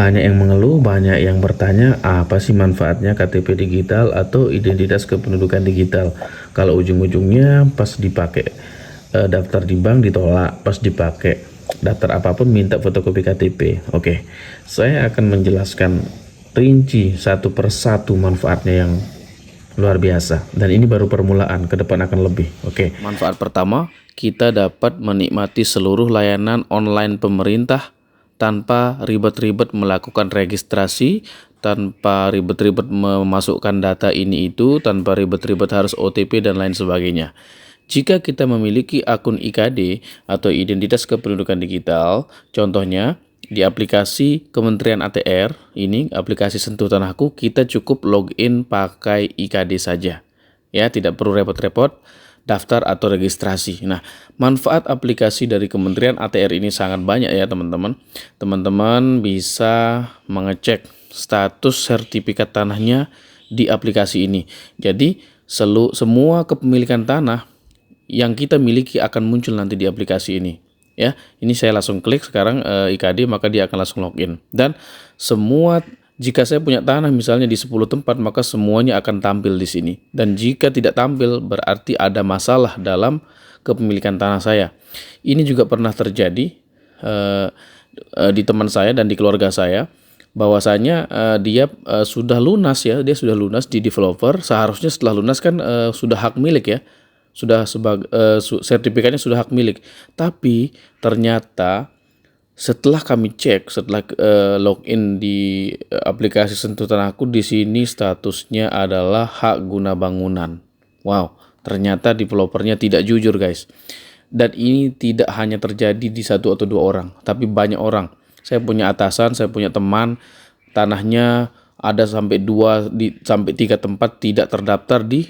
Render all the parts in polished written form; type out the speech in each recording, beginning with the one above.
Banyak yang mengeluh, banyak yang bertanya, apa sih manfaatnya KTP digital atau identitas kependudukan digital? Kalau ujung-ujungnya pas dipakai daftar di bank ditolak, pas dipakai daftar apapun minta fotokopi KTP. Oke, saya akan menjelaskan rinci satu persatu manfaatnya yang luar biasa. Dan ini baru permulaan, ke depan akan lebih. Oke. Manfaat pertama, kita dapat menikmati seluruh layanan online pemerintah tanpa ribet-ribet melakukan registrasi, tanpa ribet-ribet memasukkan data ini itu, tanpa ribet-ribet harus OTP dan lain sebagainya. Jika kita memiliki akun IKD atau identitas kependudukan digital, contohnya di aplikasi Kementerian ATR, ini aplikasi Sentuh Tanahku, kita cukup login pakai IKD saja. Ya, tidak perlu repot-repot daftar atau registrasi. Nah, manfaat aplikasi dari Kementerian ATR ini sangat banyak ya teman-teman. Teman-teman bisa mengecek status sertifikat tanahnya di aplikasi ini. Jadi, semua kepemilikan tanah yang kita miliki akan muncul nanti di aplikasi ini. Ya, ini saya langsung klik sekarang IKD, maka dia akan langsung login. Dan semua, jika saya punya tanah misalnya di 10 tempat, maka semuanya akan tampil di sini. Dan jika tidak tampil, berarti ada masalah dalam kepemilikan tanah saya. Ini juga pernah terjadi di teman saya dan di keluarga saya, bahwasanya dia sudah lunas ya, dia sudah lunas di developer. Seharusnya setelah lunas kan sudah hak milik ya, sudah sertifikatnya sudah hak milik. Tapi ternyata setelah kami cek, setelah login di aplikasi Sentuh Tanahku, di sini statusnya adalah hak guna bangunan. Wow, ternyata developernya tidak jujur guys. Dan ini tidak hanya terjadi di satu atau dua orang, tapi banyak orang. Saya punya atasan, saya punya teman, tanahnya ada sampai sampai 3 tempat tidak terdaftar di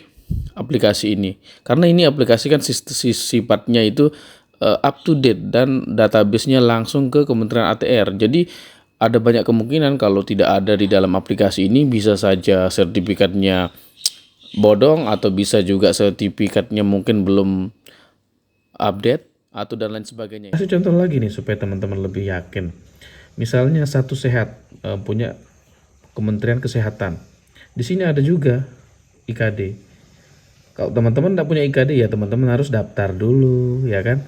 aplikasi ini. Karena ini aplikasi kan sifatnya itu up to date dan database-nya langsung ke Kementerian ATR. Jadi ada banyak kemungkinan kalau tidak ada di dalam aplikasi ini, bisa saja sertifikatnya bodong atau bisa juga sertifikatnya mungkin belum update atau dan lain sebagainya. Kasih contoh lagi nih supaya teman-teman lebih yakin. Misalnya Satu Sehat punya Kementerian Kesehatan. Di sini ada juga IKD. Kalau teman-teman tidak punya IKD ya teman-teman harus daftar dulu ya kan.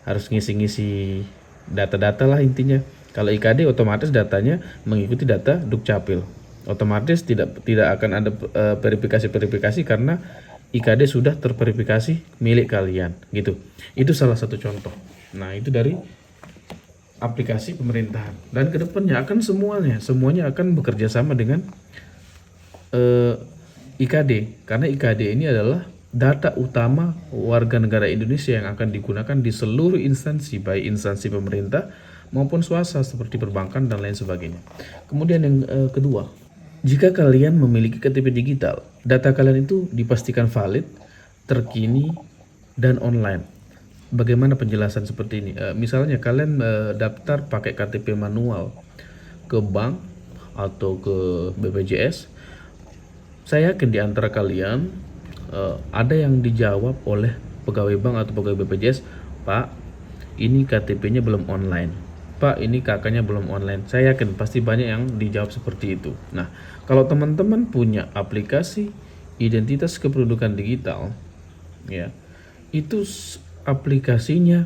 Harus ngisi-ngisi data-data lah intinya. Kalau IKD otomatis datanya mengikuti data Dukcapil. Otomatis tidak akan ada verifikasi karena IKD sudah terverifikasi milik kalian gitu. Itu salah satu contoh. Nah, itu dari aplikasi pemerintahan. Dan kedepannya akan semuanya akan bekerja sama dengan IKD, karena IKD ini adalah data utama warga negara Indonesia yang akan digunakan di seluruh instansi, baik instansi pemerintah maupun swasta seperti perbankan dan lain sebagainya. Kemudian yang kedua, jika kalian memiliki KTP digital, data kalian itu dipastikan valid, terkini, dan online. Bagaimana penjelasan seperti ini? Misalnya kalian daftar pakai KTP manual ke bank atau ke BPJS, saya yakin di antara kalian ada yang dijawab oleh pegawai bank atau pegawai BPJS, Pak, ini KTP-nya belum online. Pak, ini kakaknya belum online. Saya yakin pasti banyak yang dijawab seperti itu. Nah, kalau teman-teman punya aplikasi identitas kependudukan digital, ya, itu aplikasinya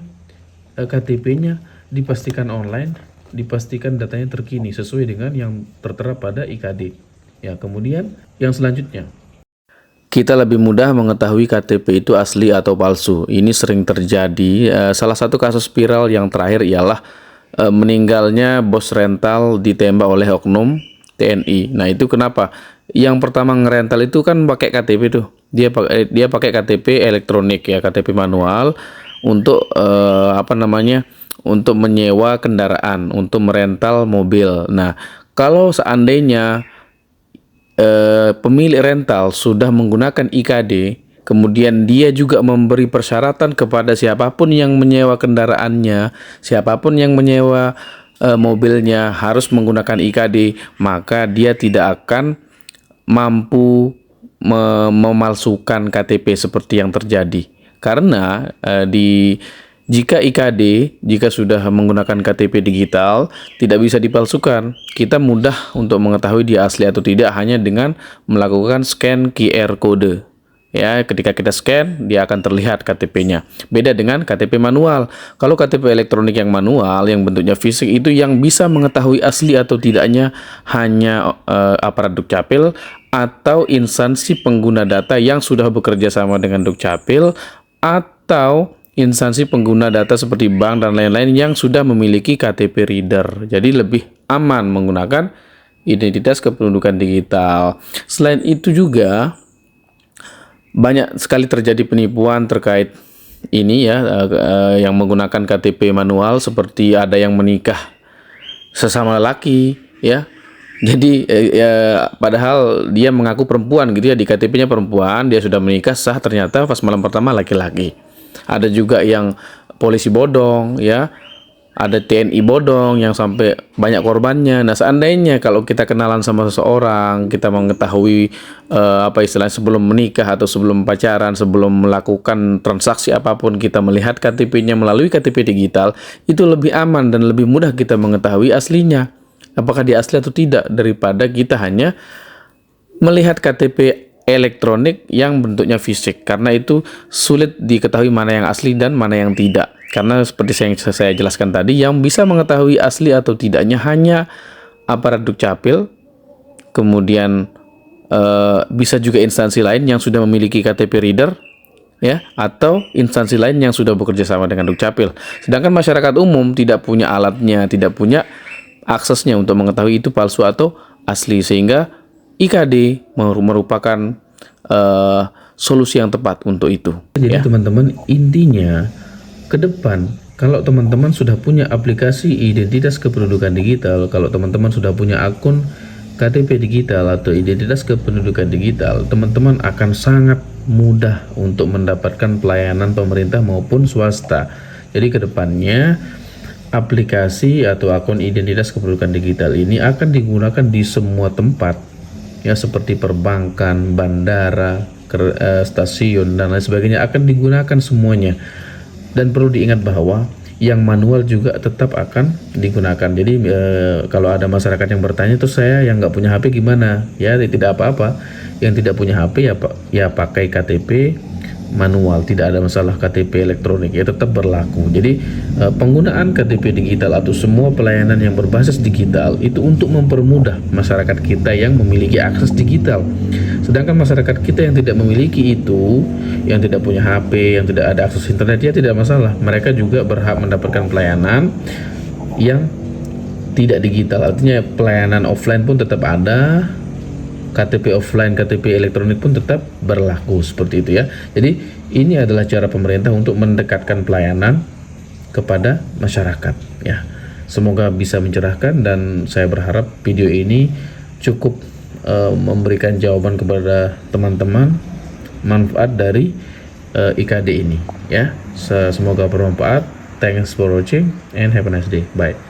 KTP-nya dipastikan online, dipastikan datanya terkini sesuai dengan yang tertera pada IKD. Ya, kemudian yang selanjutnya, Kita lebih mudah mengetahui KTP itu asli atau palsu. Ini sering terjadi. Salah satu kasus viral yang terakhir ialah meninggalnya bos rental ditembak oleh oknum TNI. Nah, itu kenapa? Yang pertama ngerental itu kan pakai KTP tuh. Dia pakai KTP elektronik ya, KTP manual untuk untuk menyewa kendaraan, untuk merental mobil. Nah, kalau seandainya pemilik rental sudah menggunakan IKD, kemudian dia juga memberi persyaratan kepada siapapun yang menyewa kendaraannya, siapapun yang menyewa mobilnya harus menggunakan IKD, maka dia tidak akan mampu memalsukan KTP seperti yang terjadi. Karena di jika sudah menggunakan KTP digital, tidak bisa dipalsukan. Kita mudah untuk mengetahui dia asli atau tidak hanya dengan melakukan scan QR code. Ya, ketika kita scan, dia akan terlihat KTP-nya. Beda dengan KTP manual. Kalau KTP elektronik yang manual, yang bentuknya fisik, itu yang bisa mengetahui asli atau tidaknya hanya aparat Dukcapil atau instansi pengguna data yang sudah bekerja sama dengan Dukcapil atau instansi pengguna data seperti bank dan lain-lain yang sudah memiliki KTP reader. Jadi lebih aman menggunakan identitas kependudukan digital. Selain itu juga banyak sekali terjadi penipuan terkait ini ya, yang menggunakan KTP manual, seperti ada yang menikah sesama laki ya. Jadi padahal dia mengaku perempuan gitu ya, di KTP-nya perempuan, dia sudah menikah sah, ternyata pas malam pertama laki-laki. Ada juga yang polisi bodong ya, ada TNI bodong yang sampai banyak korbannya. Nah, seandainya kalau kita kenalan sama seseorang, kita mengetahui sebelum menikah atau sebelum pacaran, sebelum melakukan transaksi apapun, kita melihat KTP-nya melalui KTP digital, itu lebih aman dan lebih mudah kita mengetahui aslinya, apakah dia asli atau tidak, daripada kita hanya melihat KTP elektronik yang bentuknya fisik, karena itu sulit diketahui mana yang asli dan mana yang tidak. Karena seperti yang saya jelaskan tadi, yang bisa mengetahui asli atau tidaknya hanya aparat Dukcapil, kemudian bisa juga instansi lain yang sudah memiliki KTP reader ya, atau instansi lain yang sudah bekerja sama dengan Dukcapil. Sedangkan masyarakat umum tidak punya alatnya, tidak punya aksesnya untuk mengetahui itu palsu atau asli, sehingga IKD merupakan solusi yang tepat untuk itu. Jadi ya. teman-teman, intinya ke depan kalau teman-teman sudah punya aplikasi identitas kependudukan digital, kalau teman-teman sudah punya akun KTP digital atau identitas kependudukan digital, teman-teman akan sangat mudah untuk mendapatkan pelayanan pemerintah maupun swasta. Jadi ke depannya aplikasi atau akun identitas kependudukan digital ini akan digunakan di semua tempat ya, seperti perbankan, bandara, stasiun dan lain sebagainya, akan digunakan semuanya. Dan perlu diingat bahwa yang manual juga tetap akan digunakan. Jadi kalau ada masyarakat yang bertanya, terus saya yang nggak punya HP gimana? Ya tidak apa-apa. Yang tidak punya HP ya pakai KTP manual, tidak ada masalah. KTP elektronik ya tetap berlaku. Jadi penggunaan KTP digital atau semua pelayanan yang berbasis digital itu untuk mempermudah masyarakat kita yang memiliki akses digital. Sedangkan masyarakat kita yang tidak memiliki itu, yang tidak punya HP, yang tidak ada akses internet, ya tidak masalah. Mereka juga berhak mendapatkan pelayanan yang tidak digital. Artinya pelayanan offline pun tetap ada, KTP offline, KTP elektronik pun tetap berlaku, seperti itu ya. Jadi ini adalah cara pemerintah untuk mendekatkan pelayanan kepada masyarakat ya. Semoga bisa mencerahkan, dan saya berharap video ini cukup memberikan jawaban kepada teman-teman manfaat dari IKD ini ya. Semoga bermanfaat. Thanks for watching and have a nice day. Bye.